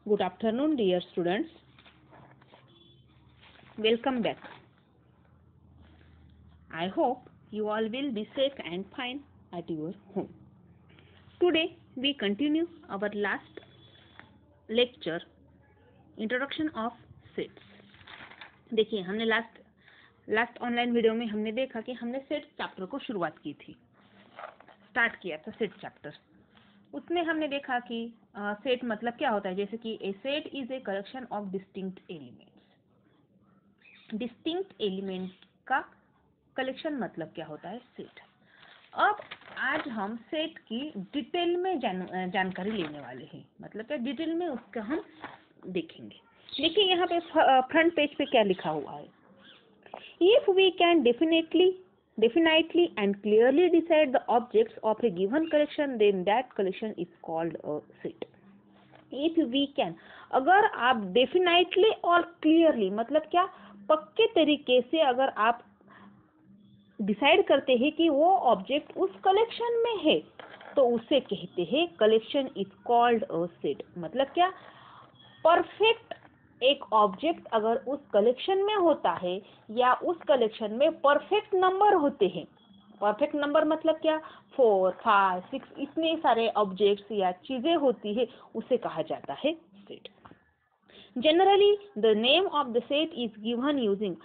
Good afternoon, dear students. Welcome back. I hope you all will be safe and fine at your home. Today we continue our last lecture, Introduction of Sets. देखिए हमने last online video में हमने देखा कि हमने set chapter को शुरुआत की थी, स्टार्ट किया था सेट चैप्टर। उसमें हमने देखा कि सेट मतलब क्या होता है, जैसे कि a set is a collection of distinct elements. Distinct element का कलेक्शन मतलब क्या होता है, सेट। अब आज हम सेट की डिटेल में जानकारी लेने वाले हैं, मतलब क्या डिटेल में उसका हम देखेंगे। देखिए यहाँ पे फ्रंट पेज पे क्या लिखा हुआ है, if we can definitely and clearly decide the objects of a given collection, then that collection is called a set. If we can, अगर आप definitely और clearly मतलब क्या पक्के तरीके से अगर आप डिसाइड करते हैं कि वो ऑब्जेक्ट उस कलेक्शन में है, तो उसे कहते हैं collection is called a set. मतलब क्या परफेक्ट एक ऑब्जेक्ट अगर उस कलेक्शन में होता है या उस कलेक्शन में परफेक्ट नंबर होते हैं, परफेक्ट नंबर मतलब क्या 4, 5, 6 इतने सारे ऑब्जेक्ट्स या चीजें होती है, उसे कहा जाता है set. Generally the name of the set is given using,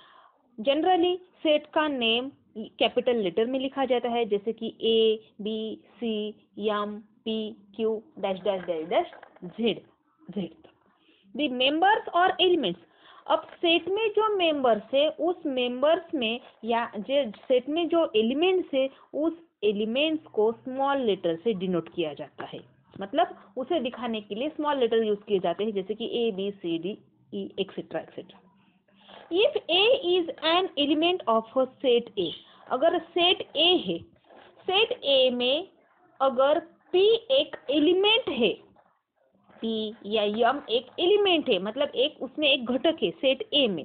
generally set का नेम कैपिटल लेटर में लिखा जाता है, जैसे कि A, B, C, M, P, Q dash dash dash dash Z। The members और एलिमेंट्स, अब सेट में जो मेंबर्स है उस मेंबर्स में या सेट में जो एलिमेंट्स है उस एलिमेंट्स को स्मॉल लेटर से डिनोट किया जाता है, मतलब उसे दिखाने के लिए स्मॉल लेटर यूज किए जाते हैं, जैसे कि A, B, C, D, E etcetera etcetera. If A is an element of a set A, अगर सेट A है, सेट A में अगर P एक एलिमेंट है, P या M एक एलिमेंट है, मतलब एक उसमें एक घटक है सेट A में,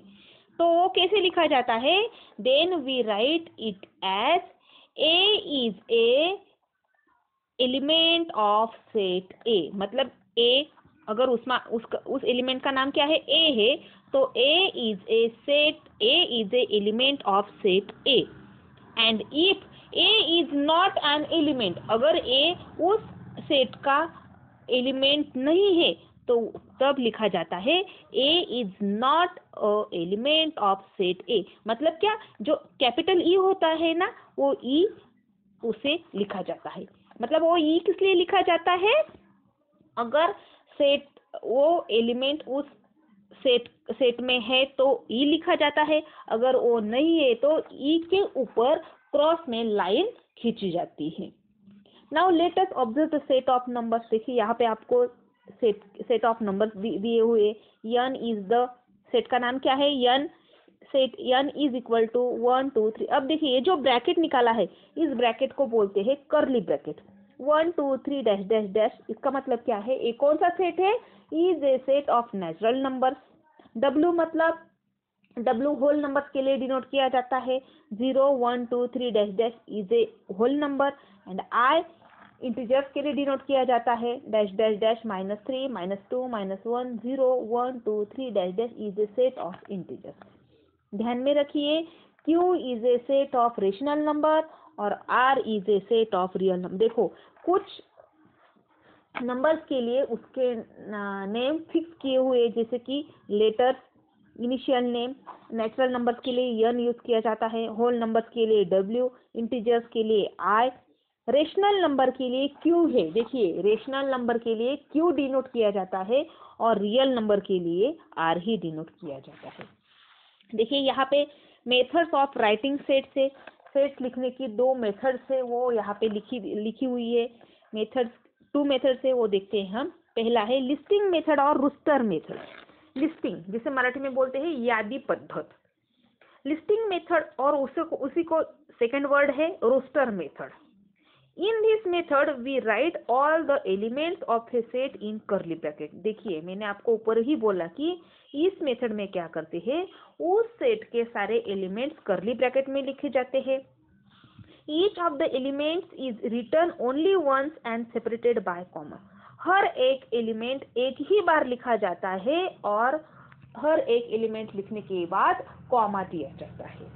तो वो कैसे लिखा जाता है, then we write it as A is a element of set A। मतलब A अगर उसमें उस एलिमेंट का नाम क्या है, A है, तो A is a element of set A। and if A is not an element, अगर A उस सेट का एलिमेंट नहीं है, तो तब लिखा जाता है A is not a element of set A। मतलब क्या जो कैपिटल E होता है ना, वो E उसे लिखा जाता है। मतलब वो E किस लिए लिखा जाता है, अगर सेट वो एलिमेंट उस सेट में है तो E लिखा जाता है, अगर वो नहीं है तो E के ऊपर क्रॉस में लाइन खींची जाती है। Now let us observe the set of numbers. देखिए यहाँ पे आपको सेट ऑफ नंबर्स दिए हुए, n इज द सेट का नाम क्या है, n set n is equal to 1 2 3। अब देखिए ये जो ब्रैकेट निकाला है, इस ब्रैकेट को बोलते हैं curly bracket. 1 2 3 dash dash dash, इसका मतलब क्या है, एक कौन सा सेट है, is a set of natural numbers. W मतलब W होल नंबर्स के लिए डिनोट किया जाता है, 0 1 2 3 dash dash is a whole number, and I integers के लिए डिनोट किया जाता है, dash dash dash -3 -2 -1 0 1 2 3 dash dash is a set of integers. ध्यान में रखिए Q is a set of rational number और R is a set of real number. देखो कुछ नंबर्स के लिए उसके नेम फिक्स किए हुए, जैसे कि letters initial name, natural numbers के लिए n यूज किया जाता है, होल नंबर्स के लिए W, इंटीजर्स के लिए I, रेशनल नंबर के लिए Q है। देखिए रेशनल नंबर के लिए Q डिनोट किया जाता है और रियल नंबर के लिए R ही डिनोट किया जाता है। देखिए यहाँ पे मेथड्स ऑफ राइटिंग सेट्स है, सेट्स लिखने की 2 मेथड्स है, वो यहाँ पे लिखी हुई है। मेथड्स 2 मेथड्स है, वो देखते हैं हम। पहला है लिस्टिंग मेथड और रोस्टर मेथड। लिस्टिंग जिसे मराठी में बोलते हैं यादी पद्धत, लिस्टिंग मेथड, और उसी को सेकंड वर्ड है roster method. In this method we write all the elements of a set in curly bracket. देखिए मैंने आपको ऊपर ही बोला कि इस मेथड में क्या करते हैं, उस सेट के सारे एलिमेंट्स कर्ली ब्रैकेट में लिखे जाते हैं। Each of the elements is written only once and separated by comma. हर एक एलिमेंट एक ही बार लिखा जाता है और हर एक एलिमेंट लिखने के बाद कॉमा दिया जाता है।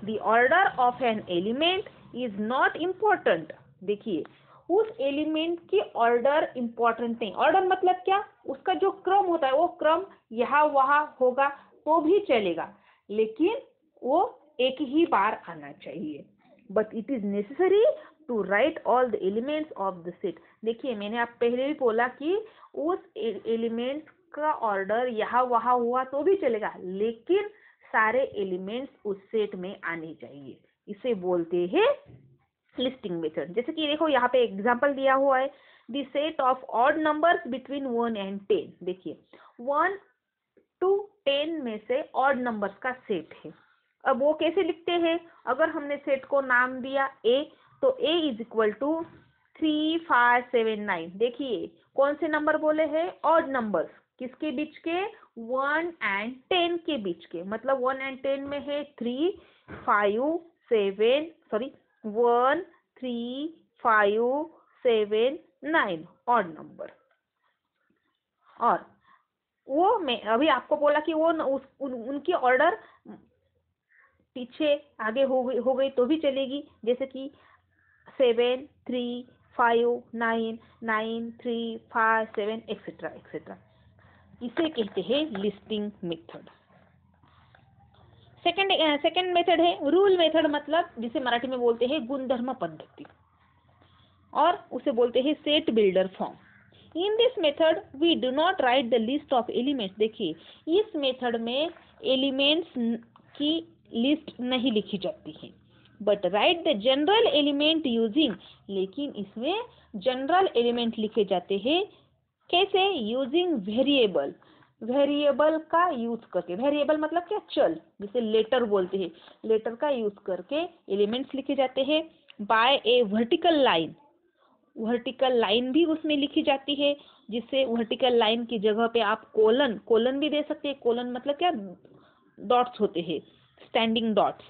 The order of an element is not important। देखिए, उस एलिमेंट की ऑर्डर इम्पोर्टेंट नहीं। ऑर्डर मतलब क्या? उसका जो क्रम होता है वो क्रम यहाँ वहाँ होगा तो भी चलेगा, लेकिन वो एक ही बार आना चाहिए। But it is necessary to write all the elements of the set. देखिए, मैंने आप पहले भी बोला कि उस एलिमेंट का ऑर्डर यहाँ वहाँ हुआ तो भी चलेगा, लेकिन सारे एलिमेंट्स उस सेट में आने चाहिए। इसे बोलते हैं लिस्टिंग मेथड। जैसे कि देखो, यहाँ पे एग्जांपल दिया हुआ है, the set of odd numbers between 1 and 10। देखिए, 1 to 10 में से ऑड नंबर्स का सेट है। अब वो कैसे लिखते हैं? अगर हमने सेट को नाम दिया ए, तो ए इज इक्वल टू 3, 5, 7, 9। देखिए, कौन से नंबर बोले हैं? Odd numbers. किसके बीच के? 1 and 10 के बीच के। मतलब 1 and 10 में है 3, 5, 7, सॉरी 1, 3, 5, 7, 9 ऑड नंबर। और वो मैं अभी आपको बोला कि वो उनकी ऑर्डर पीछे आगे हो गई तो भी चलेगी। जैसे कि 7, 3, 5, 9, 9, 3, 5, 7 एक्सेट्रा एक्सेट्रा। इसे कहते हैं लिस्टिंग मेथड। सेकंड मेथड है रूल मेथड, मतलब जिसे मराठी में बोलते हैं गुणधर्म पद्धति, और उसे बोलते हैं set builder form. In this method we do not write the list of elements. देखिए, इस मेथड में एलिमेंट्स की लिस्ट नहीं लिखी जाती है, but right the general element using. लेकिन इसमें जनरल एलिमेंट लिखे जाते हैं। कैसे? Using variable. वेरिएबल का यूज करके। वेरिएबल मतलब क्या? चल, जिसे लेटर बोलते हैं। लेटर का यूज करके एलिमेंट्स लिखे जाते हैं। बाय ए वर्टिकल लाइन। वर्टिकल लाइन भी उसमें लिखी जाती है, जिससे वर्टिकल लाइन की जगह पे आप कोलन भी दे सकते हैं। कोलन मतलब क्या? डॉट्स होते हैं, standing dots.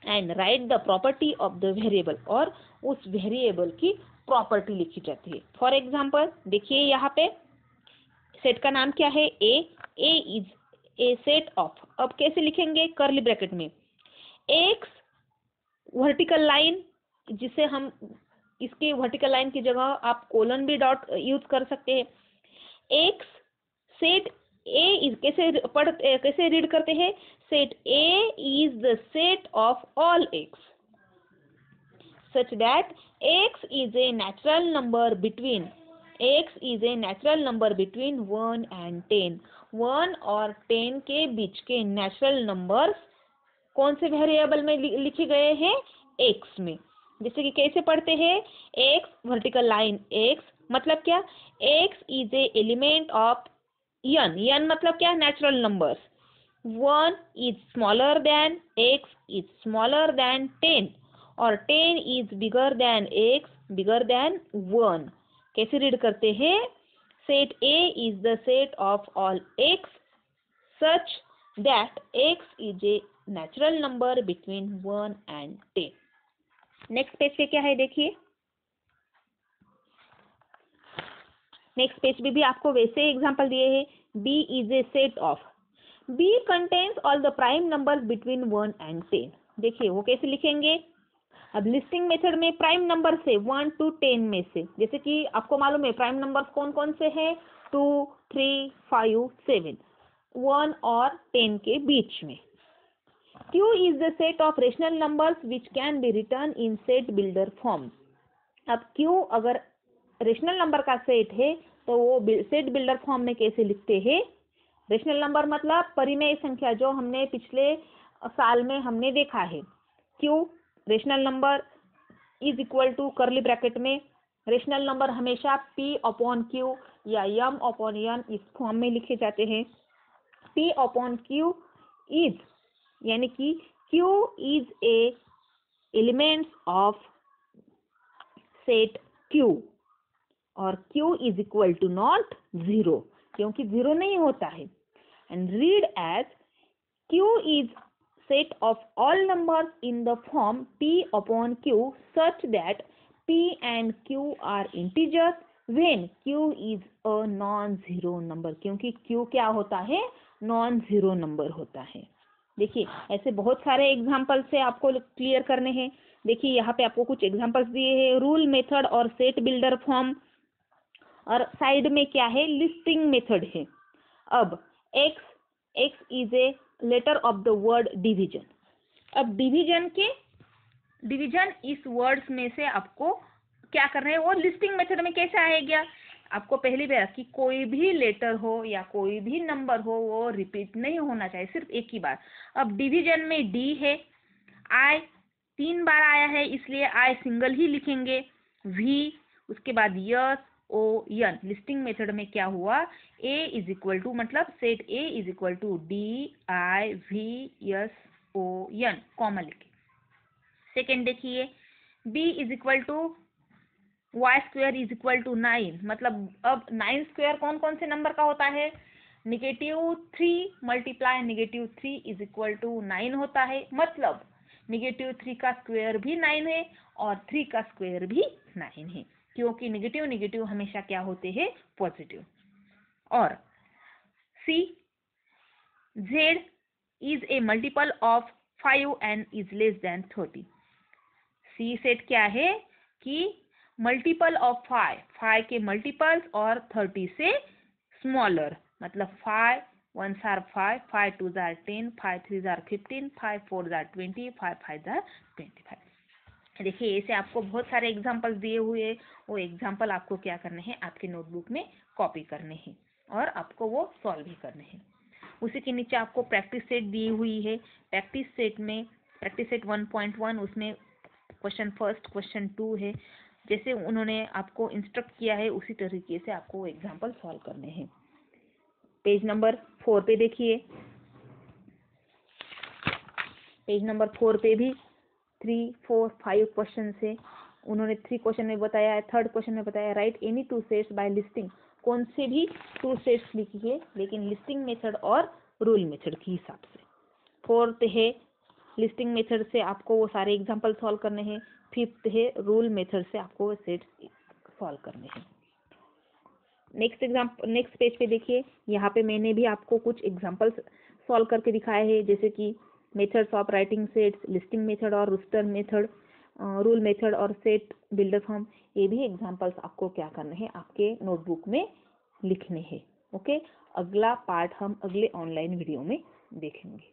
And right the property of the variable. और उस वेरिएबल की प्रॉपर्टी लिखी जाती है। फॉर एग्जाम्पल, देखिए यहाँ पे सेट का नाम क्या है? ए इज ए सेट ऑफ। अब कैसे लिखेंगे? कर्ली ब्रैकेट में एक्स वर्टिकल लाइन, जिसे हम इसके वर्टिकल लाइन की जगह आप कोलन भी डॉट यूज कर सकते हैं। एक्स सेट ए इज कैसे रीड करते हैं? Set A is the set of all x such that x is a natural number between 1 and 10। 1 और 10 के बीच के नेचुरल नंबर्स कौन से वेरिएबल में लिखे गए हैं? x में। जैसे कि कैसे पढ़ते हैं? x वर्टिकल लाइन x मतलब क्या? x is a element of n मतलब क्या? Natural numbers. 1 is smaller than x is smaller than 10, और 10 is bigger than x bigger than 1। कैसे रीड करते हैं? Set A is the set of all x such that x is a natural number between 1 and 10। Next page पे क्या है? देखिए, next page पे भी आपको वैसे एग्जांपल दिए हैं। B is a set of. B contains all the prime numbers between 1 and 10। देखिए, वो कैसे लिखेंगे? अब लिस्टिंग मेथड में प्राइम नंबर से 1 to 10 में से, जैसे कि आपको मालूम है प्राइम नंबर्स कौन कौन से हैं? 2, 3, 5, 7, 1 और 10 के बीच में। Q is the set of rational numbers which can be written in set builder form। अब Q अगर रेशनल नंबर का सेट है तो वो सेट बिल्डर फॉर्म में कैसे लिखते हैं? रेशनल नंबर मतलब परिमेय संख्या, जो हमने पिछले साल में हमने देखा है। Q rational number is equal to curly bracket में। रेशनल नंबर हमेशा P अपॉन Q या M अपॉन N इस फॉर्म में लिखे जाते हैं। P अपॉन Q इज यानी कि Q is a elements of set Q, और Q is equal to not 0, क्योंकि 0 नहीं होता है। And read as Q is set of all numbers in the form P upon Q such that P and Q are integers when Q is a non zero number, क्योंकि Q क्या होता है, non zero number होता है। देखिए ऐसे बहुत सारे एग्जाम्पल से आपको क्लियर करने हैं। देखिए यहाँ पे आपको कुछ एग्जाम्पल्स दिए हैं, रूल मेथड और सेट बिल्डर फॉर्म, और साइड में क्या है, लिस्टिंग मेथड है। अब x is a letter of the word division. अब डिवीजन इस वर्ड्स में से आपको क्या करना है, वो लिस्टिंग मेथड में कैसे आएगा। आपको पहली बार कि कोई भी लेटर हो या कोई भी नंबर हो वो रिपीट नहीं होना चाहिए, सिर्फ एक ही बार। अब डिवीजन में डी है, आई 3 बार आया है इसलिए आई सिंगल ही लिखेंगे, वी, उसके बाद S, O, N. Listing method में क्या हुआ, ए इज इक्वल टू, मतलब set A is equal to D I V S O N, comma लिखे। सेकेंड देखिए, B is equal to Y square is equal to 9, मतलब अब 9 square कौन कौन से नंबर का होता है, -3 मल्टीप्लाई -3 इज इक्वल टू 9 होता है, मतलब -3 का स्क्वायर भी 9 है और 3 का स्क्वायर भी 9 है, क्योंकि नेगेटिव नेगेटिव हमेशा क्या होते हैं, पॉजिटिव। और C, Z is a multiple of 5 and is less than 30। C set क्या है कि मल्टीपल ऑफ 5 के मल्टीपल्स और 30 से स्मॉलर, मतलब 5 1s are 5, 5 2s are 10, 5 3s are 15, 5 4s are 20, 5 5s are 25। देखिए ऐसे आपको बहुत सारे एग्जांपल्स दिए हुए हैं, वो एग्जांपल आपको क्या करने हैं, आपके नोटबुक में कॉपी करने हैं और आपको वो सॉल्व भी करने हैं। उसी के नीचे आपको प्रैक्टिस सेट दी हुई है। प्रैक्टिस सेट 1.1, उसमें क्वेश्चन फर्स्ट क्वेश्चन 2 है। जैसे उन्होंने आपको इंस्ट्रक्ट किया है उसी तरीके से आपको एग्जाम्पल सॉल्व करने हैं। पेज नंबर 4 पे देखिए, पेज नंबर 4 पे भी 3 4 5 क्वेश्चन है। उन्होंने 3 क्वेश्चन में बताया है, थर्ड क्वेश्चन में बताया write any 2 sets by listing, कौन से भी 2 सेट्स लिखिए लेकिन लिस्टिंग मेथड और रूल मेथड के हिसाब से। फोर्थ है लिस्टिंग मेथड से आपको वो सारे एग्जाम्पल सॉल्व करने हैं। फिफ्थ है रूल मेथड से आपको वो सेट सॉल्व करने हैं। नेक्स्ट पेज पे देखिए, यहाँ पे मैंने भी आपको कुछ एग्जाम्पल्स सॉल्व करके दिखाए हैं, जैसे कि methods of writing sets, listing method और रूस्टर मेथड, रूल मेथड और सेट बिल्डर फॉर्म। ये भी एग्जाम्पल्स आपको क्या करने हैं, आपके नोटबुक में लिखने हैं। ओके, अगला पार्ट हम अगले ऑनलाइन वीडियो में देखेंगे।